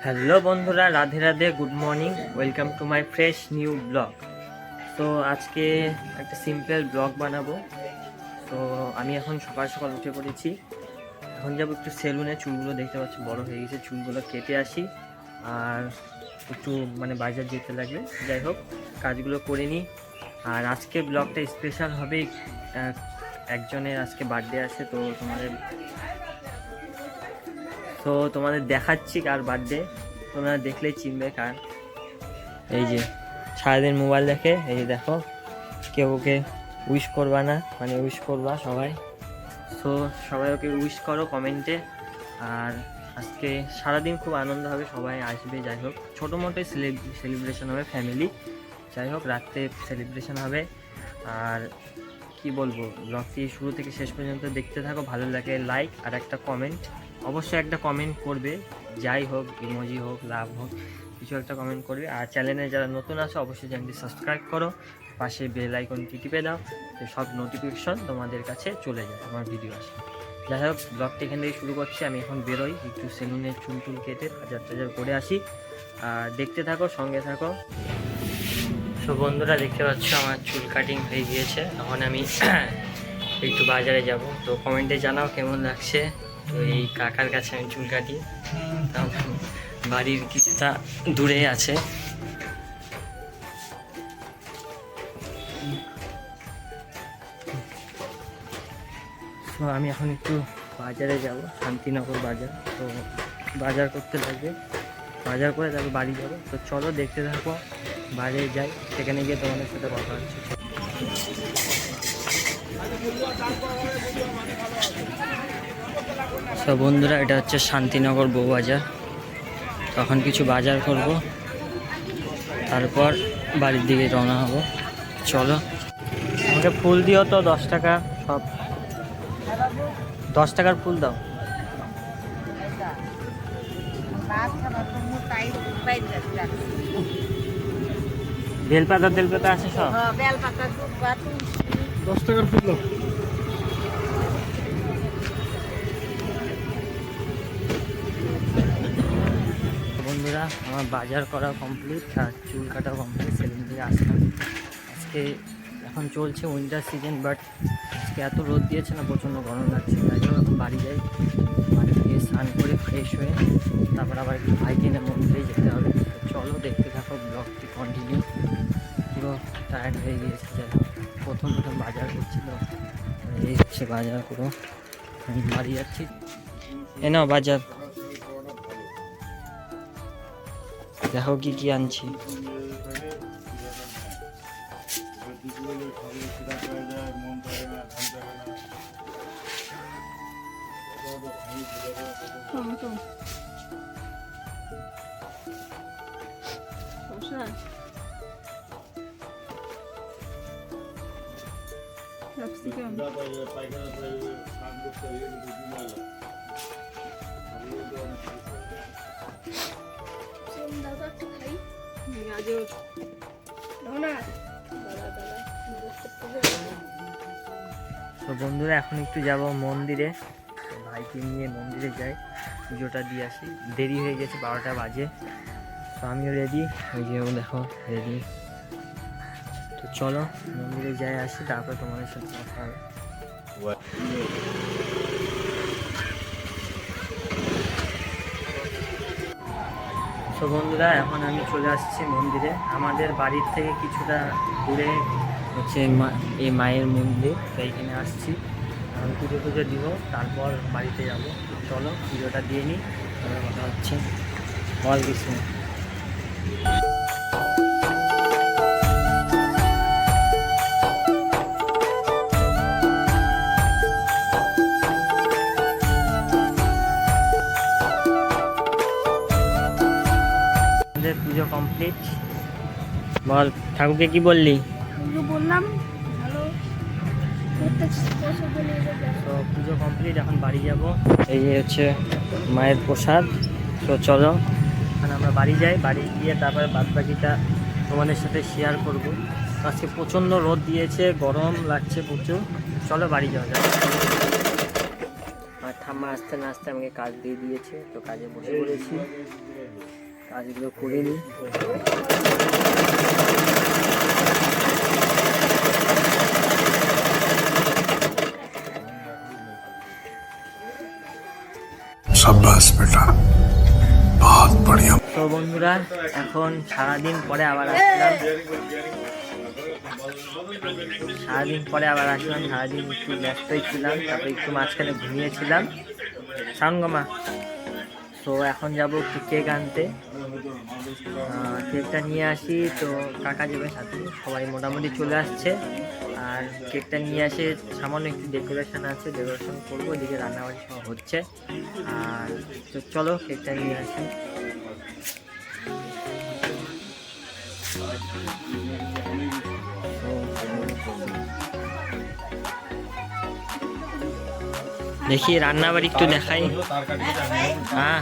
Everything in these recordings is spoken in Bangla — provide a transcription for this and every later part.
হ্যালো বন্ধুরা, Radhe Radhe, good morning, welcome to my fresh new blog. তো আজকে একটা সিম্পল ব্লগ বানাবো। তো আমি এখন সকাল সকাল উঠে পড়েছি। এখন যাবো একটু সেলুনে, চুলগুলো দেখতে পাচ্ছি বড় হয়ে গেছে, চুলগুলো কেটে আসি আর একটু বাজার যেতে লাগবে। যাই হোক, কাজগুলো করে নিই। আর আজকে ব্লগটা স্পেশাল হবে, একজনের আজকে বার্থডে আছে। তো তোমাদের দেখাচ্ছি কার বার্থডে, তোমরা দেখলেই চিনবে কার। এই যে সারাদিন মোবাইল দেখে, এই যে দেখো, কেউ ওকে উইশ করবা না, উইশ করবা সবাই। সো সবাই ওকে উইশ করো কমেন্টে। আর আজকে সারাদিন খুব আনন্দ হবে, সবাই আসবে। যাই হোক, ছোটো মোটোই সেলিব্রেশন হবে ফ্যামিলি। যাই হোক, রাত্রে সেলিব্রেশন হবে। আর কি বলবো, ব্লগটি শুরু থেকে শেষ পর্যন্ত দেখতে থাকো। ভালো লাগে লাইক আর একটা কমেন্ট, অবশ্যই একটা কমেন্ট করবে। যাই হোক, ইমোজি হোক, লাভ হোক, কিছু একটা কমেন্ট করবে। আর চ্যানেলে যারা নতুন আছে অবশ্যই চ্যানেলটি সাবস্ক্রাইব করো, পাশে বেল আইকনটি টিপে দাও, তো সব নোটিফিকেশন তোমাদের কাছে চলে যায় আমার ভিডিও আসে। যাই হোক, ব্লগটি এখান থেকে শুরু করছি। আমি এখন বেরোই, একটু সেলুনে চুল কেটে বাজার করে আসি। আর দেখতে থাকো, সঙ্গে থাকো। সো বন্ধুরা, দেখতে পাচ্ছ আমার চুল কাটিং হয়ে গিয়েছে। এখন আমি একটু বাজারে যাব। তো কমেন্টে জানাও কেমন লাগছে। তো এই কাকার কাছে আমি চুল কাটি, বাড়ির কিছুটা দূরে আছে। তো আমি এখন একটু বাজারে যাব, শান্তিনগর বাজার। তো বাজার করতে লাগবে, বাজার করে তারপর বাড়ি যাবো। তো চলো দেখতে থাকো, বাজারে যাই, সেখানে গিয়ে তোমাদের সাথে কথা হচ্ছে। সব বন্ধুরা, এটা হচ্ছে শান্তিনগর বউবাজার। তখন কিছু বাজার করব, তারপর বাড়ির দিকে রওনা হব। চলো, আমাকে ফুল দিও তো, 10 টাকা সব, 10 টাকার ফুল দাও। বেলপাতা তেলপাতা আছে সব, 10 টাকার ফুল দাও। বন্ধুরা, আমার বাজার করা কমপ্লিট আর চুল কাটা কমপ্লিট। সেলুন থেকে আসলাম। আজকে এখন চলছে উইন্টার সিজন, বাট আজকে এত রোদ দিয়েছে না, প্রচণ্ড গরম লাগছে। তাই জন্য এখন বাড়ি যাই, বাড়ি গিয়ে স্নান করে ফ্রেশ হয়ে তারপর আবার একটু ভাইকে মন্দিরে যেতে হবে। চলো দেখতে থাকো, ব্লগটি কন্টিনিউ। পুরো টায়ার্ড হয়ে গিয়েছে। যাই হোক, প্রথম বাজার করছিল, এই হচ্ছে বাজার পুরো। আমি বাড়ি যাচ্ছি। এ নাও বাজার, দেখো কি কি আনছি। তো বন্ধুরা, এখন একটু যাব মন্দিরে, ভাইকে নিয়ে মন্দিরে যাই, পুজোটা দিয়ে আসি। দেরি হয়ে গেছে, 12টা বাজে। তো আমিও রেডি, ওই যে দেখো রেডি। তো চলো মন্দিরে যাই আসি, তারপর তোমাদের সাথে কথা হবে। তো বন্ধুরা, এখন আমি চলে আসছি মন্দিরে। আমাদের বাড়ির থেকে কিছুটা দূরে হচ্ছে এই মায়ের মন্দির, তো এইখানে আসছি। আমি পুজো দিব, তারপর বাড়িতে যাব। চলো পুজোটা দিয়ে নিই, তারপর কথা হচ্ছে। বল কিছু। পুজো কমপ্লিট। বল, ঠাকুরকে কি বললি? বললাম তো পুজো কমপ্লিট, এখন বাড়ি যাব। এই যে হচ্ছে মায়ের প্রসাদ। তো চলো এখন আমরা বাড়ি যাই, বাড়ি গিয়ে তারপরে বাদবাকিটা তোমাদের সাথে শেয়ার করব। আজকে প্রচণ্ড রোদ দিয়েছে, গরম লাগছে প্রচুর। চলো বাড়ি যাওয়া যায়। আর ঠাম্মা আসতে না আসতে আমাকে কাজ দিয়ে দিয়েছে, তো কাজে বসে পড়েছি। কাজগুলো করে নিই। शाबाश बेटा, बहुत बढ़िया। তো বন্ধুরা, এখন সারাদিন পরে আবার আসলাম। সারাদিন একটু ব্যস্তই ছিলাম, তারপরে একটু মাঝখানে ঘুমিয়েছিলাম। সানগমা। তো এখন যাবো একটু কেক আনতে, কেকটা নিয়ে আসি। তো কাকা যাবে সাথে, সবাই মোটামুটি চলে আসছে। আর কেকটা নিয়ে আসে, সামান্য একটু ডেকোরেশন আছে, ডেকোরেশন করবো, এদিকে রান্নাবাড়ি সব হচ্ছে। আর তো চলো কেকটা নিয়ে আসি। দেখি রান্নাবাড়ি একটু দেখাই। হ্যাঁ,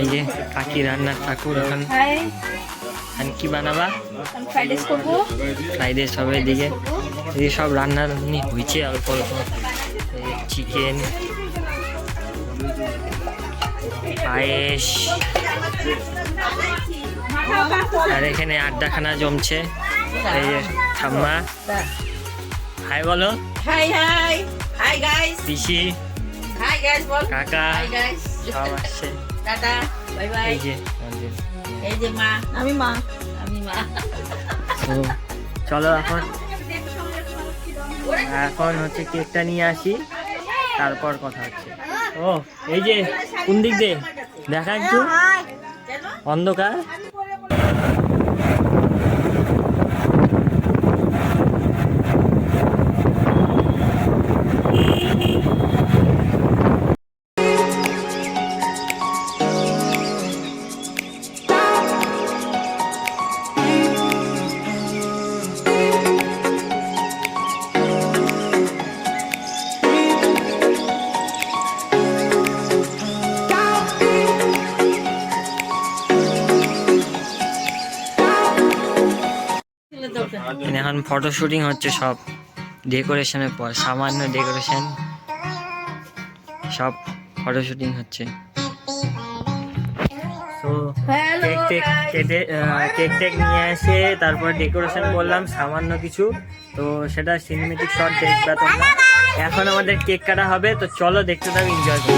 এই যে কাকি রান্নার ঠাকুর। এখন কি বানাবা? ফ্রাইড রাইস হবে। এদিকে সব রান্নাবান্নি হয়েছে অল্প অল্প। চিকেন, পায়েস, আর এখানে আড্ডাখানা জমছে। এই যে ঠাম্মা, হাই বলো। Hi hi hi guys. পিসি, হাই গাইস বল। কাকা, হাই গাইস। সব আসছে। টাটা, বাই বাই। এই যে মা, আমি মা। তো চলো এখন হচ্ছে কেকটা নিয়ে আসি, তারপর কথা হচ্ছে। ও এই যে কোন দিক দিয়ে দেখা, একটু অন্ধকার। এখন ফটো শুটিং হচ্ছে, সব ডেকোরেশনের পর, সামান্য ডেকোরেশন, সব ফটো শুটিং হচ্ছে। তো কেক টেক নিয়ে এসে তারপর ডেকোরেশন করলাম সামান্য কিছু। তো সেটা সিনেমেটিক শট দেখবে তোমরা। এখন আমাদের কেক কাটা হবে, তো চলো দেখতে থাকো, এনজয় করো।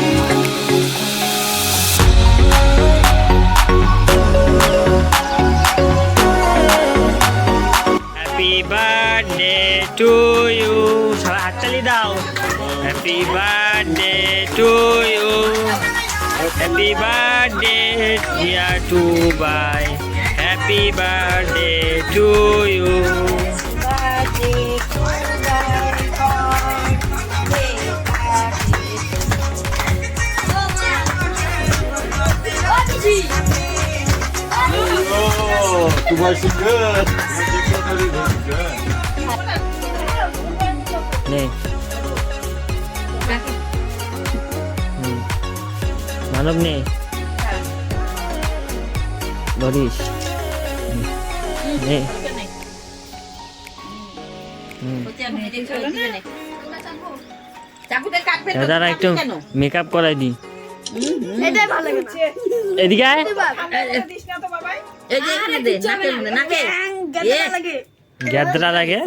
হ্যাপি বার্থডে টু ইউ, সবাই হাততালি দাও। Happy birthday to you, happy birthday dear Tubai, happy birthday to you. Manab নেই, ধরিস দাদা একটু মেকআপ করাই দি। এদিকে গ্যাদরা লাগে।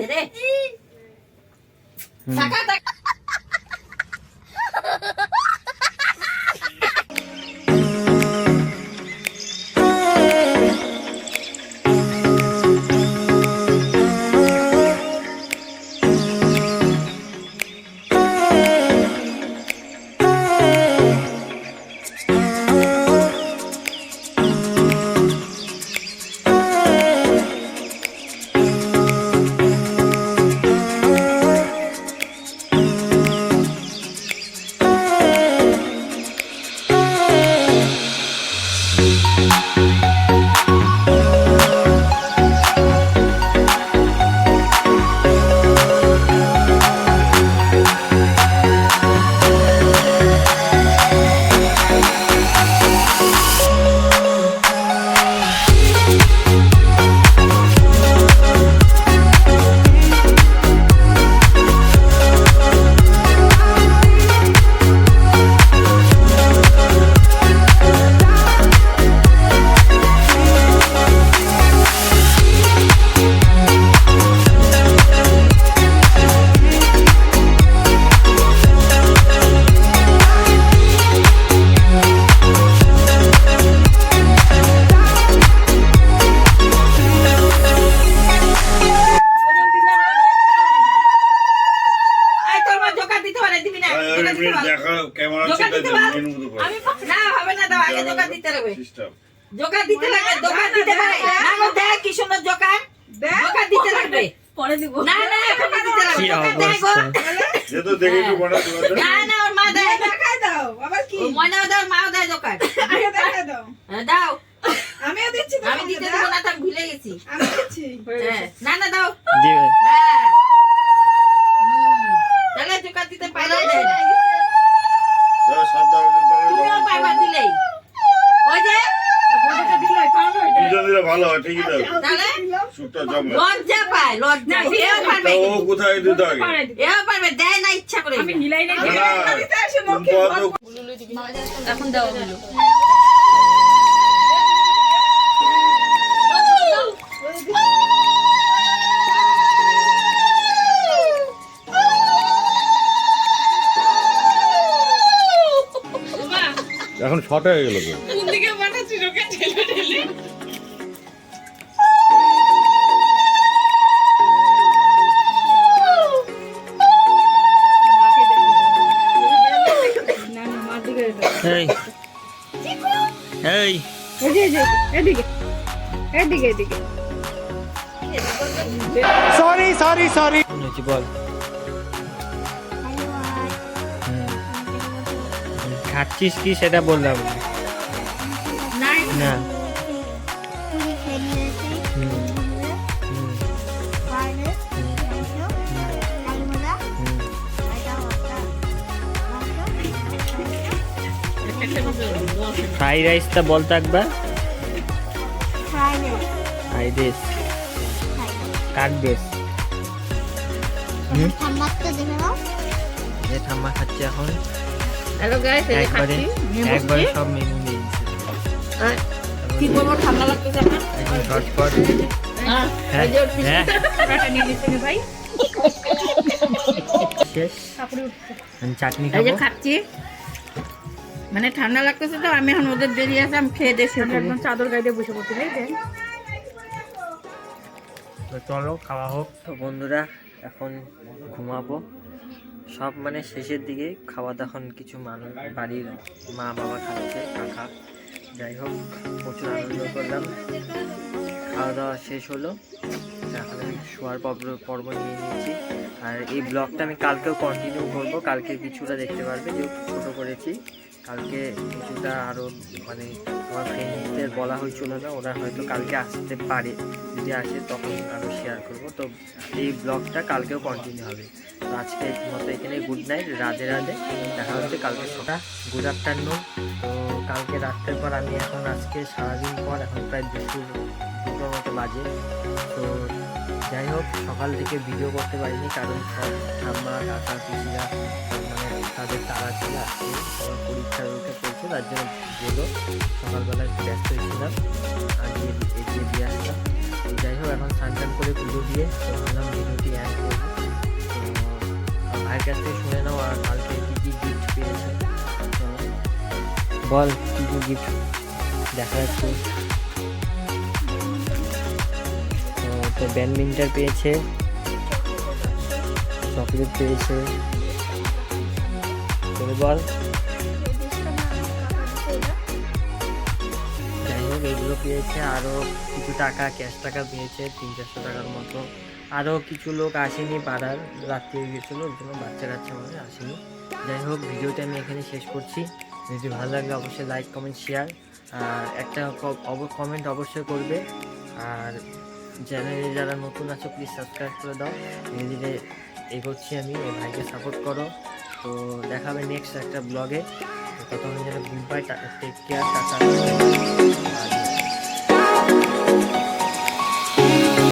লাগবে জোকার দিতে লাগবে জোকার দিতে পারে না গো দেখ কি সুন্দর জোকার জোকার দিতে লাগবে পরে দিব না না এখন দিতে লাগবে কি জোকার দেখ গো অবস্থা যে তো দেখে একটু বড় দিবা না না ওর মা দেয় দেখাই দাও আবার কি ও ময়না দাও মা দেয় জোকার আগে দেখাই দাও দাও আমিও দিচ্ছি তো আমি দিতে দেব না তো আমি ভুলে গেছি আমি দিচ্ছি হ্যাঁ না না দাও দিবে হ্যাঁ তাহলে জোকার দিতে পারো দেন যারা সাত দাও তুমিও পাইবা দিলেই ওই যে দুজন দিলে ভালো হয় ঠিকই দাও তাহলে সুটটা জমে লজ্জা পায় লজ্জা এও পারবে তা ও কোথায় দিতে আগে এও পারবে দেয় না ইচ্ছা করে আমি হিলাই না দিতে আসে মুখে এখন দাও হলো এখন ছটা হয়ে গেল তো কোন দিকে বানাচ্ছি রোকে ঠেলে ঠেলে এই এই এদিকে এদিকে এদিকে শুনেছি বল খাচ্ছিস কি সেটা বললাম না হুম, হুম, ফ্রাইড রাইসটা বলতে একবার ফ্রাইড রাইস কাট বেশ যে ঠাম্মা খাচ্ছে এখন হ্যালো গাইস এই একবারে খাচ্ছি একবারে সব মেনু নিয়ে নিচ্ছে কি করবো ঠান্ডা লাগতেছে আমার একদম ঝটপট হ্যাঁ হ্যাঁ এই যে ওর পিছনে হ্যাঁ কাটা নিয়ে নিছেন ভাই শেষ আমি চাটনি এই যে খাবো খাচ্ছি মানে ঠান্ডা লাগতেছে তো আমি এখন ওদের দেরি আছে আমি খেয়ে দেশে একদম চাদর গায়ে দিয়ে বসে পড়তে তাই তো চলো খাওয়া হোক তো বন্ধুরা এখন ঘুমাবো সব মানে শেষের দিকে খাওয়া দাওয়া এখন কিছু মানুষ বাড়ির মা বাবা খাচ্ছে কাকা যাই হোক প্রচুর আনন্দ করলাম খাওয়া দাওয়া শেষ হলো এখন আমি শোয়ার পর্ব নিয়ে নিয়েছি আর এই ব্লগটা আমি কালকেও কন্টিনিউ করবো কালকে কিছুটা দেখতে পারবে যেহেতু ছোটো করেছি কালকে কিছুটা আরও মানে আমার ফ্রেন্ডদের বলা হয়েছিল না ওরা হয়তো কালকে আসতে পারে যদি আসে তখন আরও শেয়ার করব তো এই ব্লগটা কালকেও কন্টিনিউ হবে তো আজকে মতো এখানে গুড নাইট রাধে রাধে দেখা হচ্ছে কালকে সকাল গুড আফটারনুন তো কালকে রাত্রের পর আমি এখন আজকে সারাদিন পর এখন প্রায় দুটোর মতো বাজে তো যাই হোক সকাল থেকে ভিডিও করতে পারিনি কারণ সব ঠাম্মা কাকা পিসিরা মানে তাদের তারা ছিল আজকে সবার পরীক্ষা পড়ছে তার জন্য বলো সকালবেলা একটু ব্যস্ত ছিলাম আজকে এগিয়ে দিয়ে আসলাম যাই হোক এখন স্নান টান করে পুজো দিয়ে তো ভাবলাম ভিডিওটি অ্যাড করবো তো ভাইয়ের কাছ থেকে শুনে নাও আর কালকে কী কী গিফট পেয়েছে তো বল কী কী গিফট দেখা যাচ্ছে তো ব্যাডমিন্টন পেয়েছে চকলেট পেয়েছে বল যাই হোক এগুলো পেয়েছে আরও কিছু টাকা ক্যাশ টাকা পেয়েছে 300-400 টাকার মতো আরও কিছু লোক আসেনি পাড়ার রাত্রে গিয়েছিলো ওর জন্য বাচ্চা কাচ্চা মানে আসেনি যাই হোক ভিডিওটা আমি এখানে শেষ করছি যদি ভালো লাগে অবশ্যই লাইক কমেন্ট শেয়ার আর একটা কমেন্ট অবশ্যই করবে আর চ্যানেলে যারা নতুন আছো প্লিজ সাবস্ক্রাইব করে দাও ধীরে ধীরে এগোচ্ছি আমি এই ভাইকে সাপোর্ট করো তো দেখাবে নেক্সট একটা ব্লগে ততক্ষণ যেন goodbye take care tata